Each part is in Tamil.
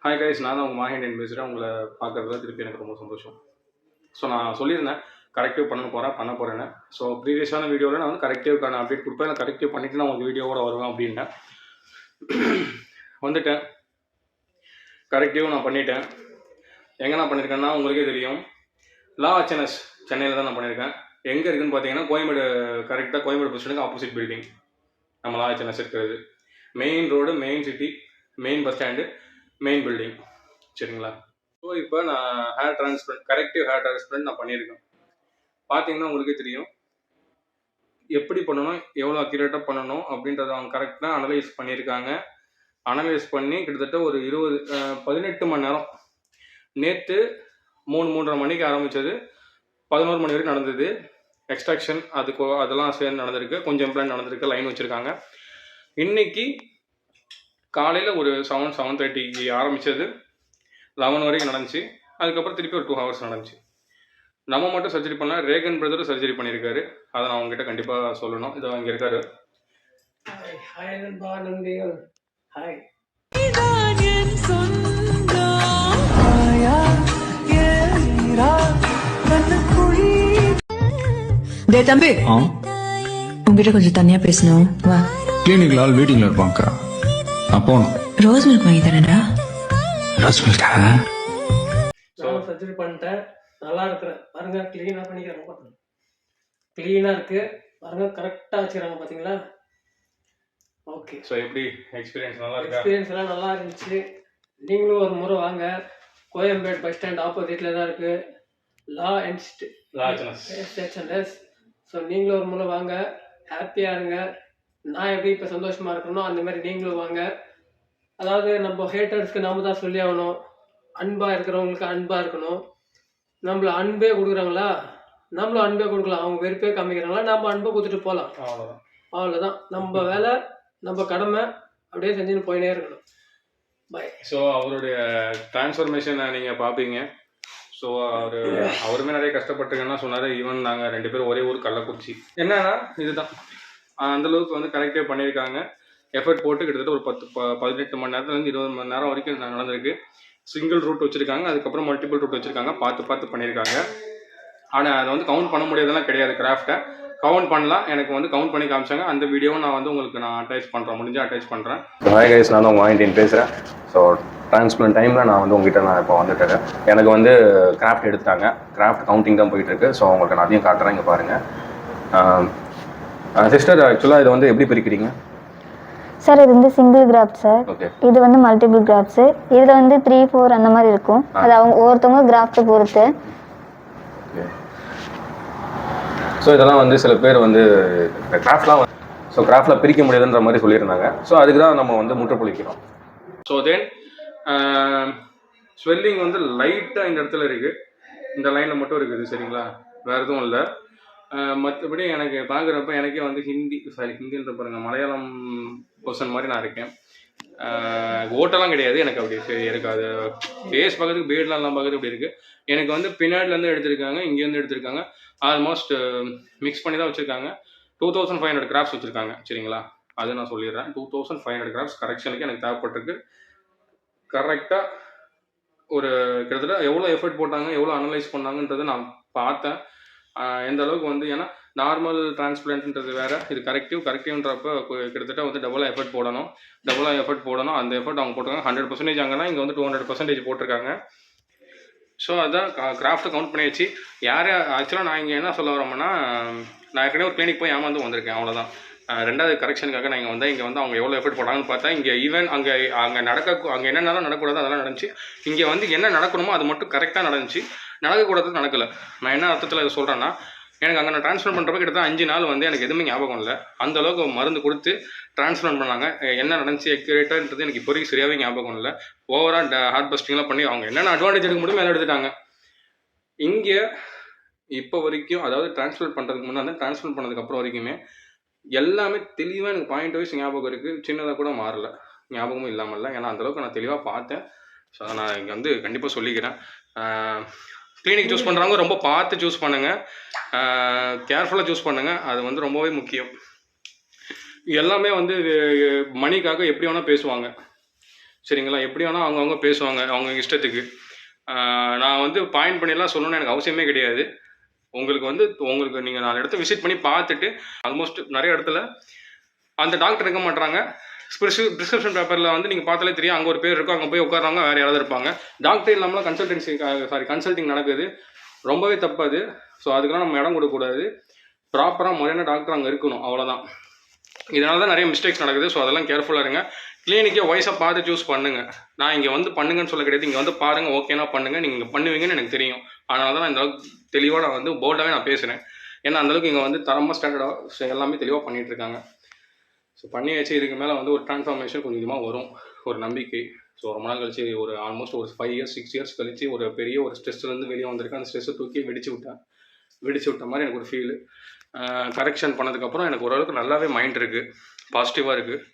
ஹாய் கைஸ், நான் தான் உங்கள் மாஹேண்டியன் பேசுகிறேன். உங்களை பார்க்குறதுல திருப்பி எனக்கு ரொம்ப சந்தோஷம். ஸோ நான் சொல்லியிருந்தேன் கரெக்டிவ் பண்ண போகிறேன்னு. ஸோ ப்ரீவியஸான வீடியோவில் நான் வந்து கரெக்டிவ்க்கான அப்டேட் கொடுப்பேன். நான் கரெக்டிவ் பண்ணிவிட்டு நான் உங்கள் வீடியோவோட வருவேன் அப்படின்ட்டேன். வந்துட்டேன். கரெக்டிவ் நான் பண்ணிட்டேன். எங்கே நான் பண்ணியிருக்கேன்னா உங்களுக்கே தெரியும், லா HNS சென்னையில் தான் நான் பண்ணியிருக்கேன். எங்கே இருக்குதுன்னு பார்த்தீங்கன்னா கோயம்பேடு, கரெக்டாக கோயம்பேடு பஸ் ஸ்டாண்டுக்கு ஆப்போசிட் பில்டிங் நம்ம லா HNS இருக்கிறது. Main road, main city, main bus stand, main building. சரிங்களா? ஸோ இப்போ நான் கரெக்டிவ் ஹேர் டிரான்ஸ்பிளான்ட் நான் பண்ணியிருக்கேன். பார்த்தீங்கன்னா உங்களுக்கே தெரியும் எப்படி பண்ணணும், எவ்வளோ அக்யூரேட்டாக பண்ணணும் அப்படின்றத அவங்க கரெக்டாக அனலைஸ் பண்ணியிருக்காங்க. அனலைஸ் பண்ணி கிட்டத்தட்ட ஒரு 18 மணி நேரம். நேற்று 3:30 மணிக்கு ஆரம்பித்தது, 11 மணி வரைக்கும் நடந்தது. எக்ஸ்ட்ராக்ஷன் அதெல்லாம் சேர்ந்து நடந்திருக்கு. கொஞ்சம் இம்ப்ளான்ட் நடந்திருக்கு, லைன் வச்சுருக்காங்க. இன்னைக்கு காலையில் ஒரு 7:30க்கு ஆரம்பித்தது, 11 வரைக்கும் நடந்துச்சு. அதுக்கப்புறம் திருப்பி ஒரு 2 ஹவர்ஸ் நடந்துச்சு. நம்ம மட்டும் சர்ஜரி பண்ணலாம், ரேகன் பிரதரும் சர்ஜரி பண்ணியிருக்காரு. அதை நான் அவங்ககிட்ட கண்டிப்பாக சொல்லணும். இதோ இங்கே இருக்காரு. தம்பி, உங்ககிட்ட கொஞ்சம் தனியா பேசணும். வா. கிளினிக்ல ஆள் வெயிட்டிங்ல இருப்பாங்க. அப்போ ரோஸ் மில்க் வாங்கி தரேன்டா. ரோஸ் மில்க் சர்ஜரி பண்ணிட்டேன். நல்லா இருக்கிறேன் பாருங்க. கிளீனா பண்ணிக்கிறாங்க, கிளீனா இருக்கு பாருங்க. கரெக்டா வச்சுக்கிறாங்க பாத்தீங்களா? ஓகே. ஸோ எப்படி எக்ஸ்பீரியன்ஸ் நல்லா இருக்கா? எக்ஸ்பீரியன்ஸ் எல்லாம் நல்லா இருந்துச்சு. நீங்களும் ஒரு முறை வாங்க. கோயம்பேடு பஸ் ஸ்டாண்ட் ஆப்போசிட்ல தான் இருக்கு லா HNS. ஸோ நீங்களும் ஒரு முறை வாங்க, ஹாப்பியா இருங்க. நான் எப்படி இப்போ சந்தோஷமா இருக்கணும் அந்த மாதிரி நீங்களும் வாங்க. அதாவது நம்ம ஹேட்டர்ஸ்க்கு நாம தான் சொல்லி ஆகணும், அன்பா இருக்கிறவங்களுக்கு அன்பா இருக்கணும். நம்மள அன்பே கொடுக்குறாங்களா, நம்மளும் அன்பே கொடுக்கலாம். அவங்க வெறுப்பே காமிக்கிறாங்களா, நம்ம அன்பை கொடுத்துட்டு போகலாம். அவ்வளோதான் நம்ம வேலை, நம்ம கடமை அப்படியே செஞ்சுன்னு போயினே இருக்கணும். பை. ஸோ அவருடைய டிரான்ஸ்ஃபர்மேஷனை நீங்கள் பார்ப்பீங்க. ஸோ அவருமே நிறைய கஷ்டப்பட்டுருக்கேன்னா சொன்னார். ஈவன் நாங்கள் 2 பேரும் ஒரே ஊர் கள்ளக்குறிச்சி. என்னன்னா இதுதான், அந்தளவுக்கு வந்து கரெக்டாக பண்ணியிருக்காங்க. எஃபர்ட் போட்டு கிட்டத்தட்ட ஒரு 18 மணி நேரத்துலேருந்து 20 மணி நேரம் வரைக்கும் நடந்திருக்கு. சிங்கிள் ரூட் வச்சுருக்காங்க, அதுக்கப்புறம் மல்டிபிள் ரூட் வச்சுருக்காங்க. பார்த்து பண்ணியிருக்காங்க. ஆனால் அதை வந்து கவுண்ட் பண்ண முடியாதெல்லாம் கிடையாது. கிராஃப்டை கவுண்ட் பண்ணலாம். எனக்கு வந்து கவுண்ட் பண்ணி காமிச்சாங்க. அந்த வீடியோவை நான் வந்து உங்களுக்கு அட்டாச் பண்ணுறேன், முடிஞ்சால் அட்டாச் பண்ணுறேன். ஹாய் கைஸ், நான் தான் உங்கள் மாஹேண்டியன் பேசுகிறேன். ஸோ டிரான்ஸ்பிளான்ட் டைமில் நான் வந்து உங்ககிட்ட நான் இப்போ வந்துட்டேன். எனக்கு வந்து கிராஃப்ட் எடுத்துட்டாங்க. கிராஃப்ட் கவுண்டிங் தான் போயிட்டுருக்கு. ஸோ உங்களுக்கு நான் அதையும் காட்டுறேன். இங்கே பாருங்கள் சிஸ்டர். ஆக்சுவலாக இதை வந்து எப்படி பிரிக்கிறீங்க? சார் இது வந்து சிங்கிள் கிராஃப்ட் சார். ஓகே. இது வந்து மல்டிபிள் கிராஃப்ட்ஸ். இதில் வந்து 3, 4 அந்த மாதிரி இருக்கும். அது அவங்க ஒவ்வொருத்தவங்க கிராஃப்ட்டை பொறுத்து. ஸோ இதெல்லாம் வந்து சில பேர் வந்து கிராஃப்டில் பிரிக்க முடியாதுன்ற மாதிரி சொல்லியிருந்தாங்க. ஸோ அதுக்கு தான் நம்ம வந்து முற்றுப்புள்ளிக்கிறோம். ஸோ தென் ஸ்வெல்லிங் வந்து லைட்டாக இந்த இடத்துல இருக்குது, இந்த லைனில் மட்டும் இருக்குது. சரிங்களா? வேறு எதுவும் இல்லை. மற்றபடி எனக்கு பார்க்குறப்ப எனக்கே வந்து ஹிந்தின்ற பாருங்க, மலையாளம் பர்சன் மாதிரி நான் இருக்கேன். ஓட்டெல்லாம் கிடையாது எனக்கு. அப்படி இருக்காது. ஃபேஸ் பார்க்கறதுக்கு பீட்லாம் பார்க்கறது இப்படி இருக்குது. எனக்கு வந்து பின்னாடிலேருந்து எடுத்திருக்காங்க, இங்கேருந்து எடுத்திருக்காங்க. ஆல்மோஸ்ட் மிக்ஸ் பண்ணி தான் வச்சுருக்காங்க. 2500 கிராஃப்ட்ஸ் வச்சுருக்காங்க. சரிங்களா? அது நான் சொல்லிடுறேன். 2500 கிராஃப்ட்ஸ் கரெக்ஷனுக்கு எனக்கு தேவைப்பட்டிருக்கு. கரெக்டாக ஒரு கிட்டத்தட்ட எவ்வளோ எஃபர்ட் போட்டாங்க, எவ்வளோ அனலைஸ் பண்ணாங்கன்றதை நான் பார்த்தேன். எந்த அளவுக்கு வந்து, ஏன்னா நார்மல் டிரான்ஸ்பிளான்ட்ன்றது வேறு, இது கரெக்டிவ்ன்றப்ப கிட்டத்தட்ட வந்து டபுளாக எஃபர்ட் போடணும். அந்த எஃபர்ட் அவங்க போட்டிருக்காங்க. 100% அங்கன்னா இங்கே வந்து 200% போட்டிருக்காங்க. ஸோ அதான் கிராஃப்ட்டை கவுண்ட் பண்ணி வச்சு ஆக்சுவலாக நான் இங்கே என்ன சொல்ல வரோம்னா, நான் ஏற்கனவே ஒரு கிளினிக் போய் ஏமாந்து வந்திருக்கேன். அவ்வளோதான். 2வது கரெக்ஷனுக்காக நான் இங்கே வந்தேன். இங்கே வந்து அவங்க எவ்வளோ எஃபர்ட் போட்டாங்கன்னு பார்த்தா, இங்கே ஈவன் அங்கே என்னென்னலாம் நடக்கூடாது அதெல்லாம் நடந்துச்சு. இங்கே வந்து என்ன நடக்கணுமோ அது மட்டும் கரெக்டாக நடந்துச்சு. நடக்கக்கூடாது நடக்கலை. நான் என்ன அர்த்தத்தில் இதை சொல்கிறேன்னா, எனக்கு அங்கே நான் டிரான்ஸ்ஃபர் பண்ணுறப்ப கிட்டத்தட்ட 5 நாள் வந்து எனக்கு எதுவுமே ஞாபகம் இல்லை. அந்தளவுக்கு மருந்து கொடுத்து டிரான்ஸ்ஃபர் பண்ணாங்க. என்ன நடந்துச்சு எக்யூரேட்டான்றது எனக்கு இப்போ வரைக்கும் சரியாகவே ஞாபகம் இல்லை. ஓவராக ஹார்ட் பஸ்டிங்லாம் பண்ணி அவங்க என்னென்ன அட்வான்டேஜ் எடுக்க முடியும் மேலே எடுத்துட்டாங்க. இங்கே இப்போ வரைக்கும், அதாவது டிரான்ஸ்ஃபர் பண்ணுறதுக்கு முன்னாடி டிரான்ஸ்ஃபர் பண்ணதுக்கப்புறம் வரைக்குமே எல்லாமே தெளிவாக எனக்கு பாயிண்ட் வைஸ் ஞாபகம் இருக்குது. சின்னதாக கூட மாறல, ஞாபகமும் இல்லாமல் இல்லை. ஏன்னா அந்தளவுக்கு நான் தெளிவாக பார்த்தேன். ஸோ அதை நான் இங்கே வந்து கண்டிப்பாக சொல்லிக்கிறேன். கிளினிக் சூஸ் பண்ணுறவங்க ரொம்ப பார்த்து சூஸ் பண்ணுங்கள், கேர்ஃபுல்லாக சூஸ் பண்ணுங்கள். அது வந்து ரொம்பவே முக்கியம். எல்லாமே வந்து மணிக்காக எப்படி வேணால் பேசுவாங்க. சரிங்களா? எப்படி வேணால் அவங்கவுங்க பேசுவாங்க அவங்க இஷ்டத்துக்கு. நான் வந்து பாயிண்ட் பண்ணிலாம் சொல்லணும்னு எனக்கு அவசியமே கிடையாது. உங்களுக்கு நீங்கள் 4 இடத்த விசிட் பண்ணி பார்த்துட்டு ஆல்மோஸ்ட் நிறைய இடத்துல அந்த டாக்டர் இருக்க மாட்டாங்க. ப்ரிஸ்கிரிப்ஷன் பேப்பரில் வந்து நீங்கள் பார்த்தாலே தெரியும், அங்கே ஒரு பேர் இருக்கும், அங்கே போய் உட்காராங்க, வேறு யாராவது இருப்பாங்க. டாக்டர் இல்லாமல் கன்சல்டிங் நடக்குது. ரொம்பவே தப்பு அது. ஸோ அதுக்கெல்லாம் நம்ம இடம் கொடுக்கக்கூடாது. ப்ராப்பராக முறையான டாக்டர் அங்கே இருக்கணும், அவ்வளோதான். இதனால தான் நிறைய மிஸ்டேக்ஸ் நடக்குது. ஸோ அதெல்லாம் கேர்ஃபுல்லாக இருங்க. கிளினிக்கே வயசாக பார்த்து சூஸ் பண்ணுங்கள். நான் இங்கே வந்து பண்ணுங்கன்னு சொல்ல கிடையாது. இங்கே வந்து பாருங்கள், ஓகேனா பண்ணுங்கள். நீங்கள் இங்கே பண்ணுவீங்கன்னு எனக்கு தெரியும். அதனால தான் நான் இந்த அளவுக்கு தெளிவாக நான் வந்து போல்டாகவே நான் பேசுகிறேன். ஏன்னா அந்தளவுக்கு இங்கே வந்து தரமாக ஸ்டாண்டர்டாக எல்லாமே தெளிவாக பண்ணிகிட்ருக்காங்க. ஸோ பண்ணி வச்சு இதுக்கு மேலே வந்து ஒரு ட்ரான்ஸ்ஃபார்மேஷன் கொஞ்சம் கொஞ்சமாக வரும், ஒரு நம்பிக்கை. ஸோ ரொம்ப நாள் கழிச்சு ஒரு ஆல்மோஸ்ட் ஒரு 5 இயர்ஸ் 6 இயர்ஸ் கழிச்சு ஒரு பெரிய ஒரு ஸ்ட்ரெஸ்லேருந்து வெளியே வந்திருக்கேன். அந்த ஸ்ட்ரெஸ்ஸை தூக்கி வெடிச்சு விட்ட மாதிரி எனக்கு ஒரு ஃபீலு. கரெக்ஷன் பண்ணதுக்கப்புறம் எனக்கு ஓரளவுக்கு நல்லாவே மைண்ட் இருக்குது, பாசிட்டிவாக இருக்குது.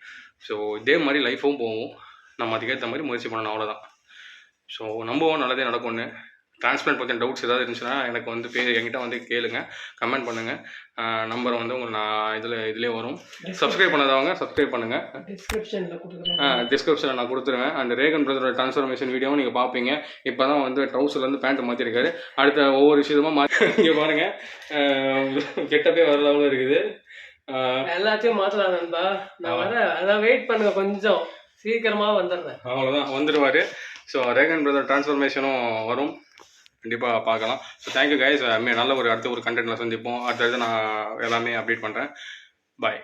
ஸோ இதே மாதிரி லைஃப்பும் போகும். நம்ம அதுக்கேற்ற மாதிரி முயற்சி பண்ணணும், அவ்வளோதான். ஸோ நம்பவும் நல்லதே நடக்கும்னு. டிரான்ஸ்பிளான்ட் பற்றின டவுட்ஸ் ஏதாவது இருந்துச்சுன்னா எனக்கு வந்து என்கிட்ட வந்து கேளுங்க, கமெண்ட் பண்ணுங்கள். நம்பர் வந்து உங்களுக்கு நான் இதிலே வரும். சப்ஸ்கிரைப் பண்ணாதவங்க சப்ஸ்கிரைப் பண்ணுங்கள். டிஸ்கிரிப்ஷனில் நான் கொடுத்துருவேன். அண்ட் ரேகன் பிரதரோட ட்ரான்ஸ்ஃபர்மேஷன் வீடியோவும் நீங்கள் பார்ப்பீங்க. இப்போ தான் வந்து ட்ரௌசர்லேருந்து பேண்ட் மாற்றிருக்காரு. அடுத்த ஒவ்வொரு விஷயமா இங்கே பாருங்கள், கெட்டப்பே வர லெவலில் இருக்குது. எல்லாத்தையும் மாற்றலாம் நண்பா. நான் வர அதான் வெயிட் பண்ணுங்க, கொஞ்சம் சீக்கிரமாக வந்துடுறேன். அவ்வளோதான், வந்துடுவார். ஸோ ரேகன் பிரதர் ட்ரான்ஸ்ஃபர்மேஷனும் வரும், கண்டிப்பாக பார்க்கலாம். So thank you guys. நல்ல அடுத்த ஒரு கண்டென்ட்டில் சந்திப்போம். அடுத்தது நான் எல்லாமே அப்டேட் பண்ணுறேன். பாய்.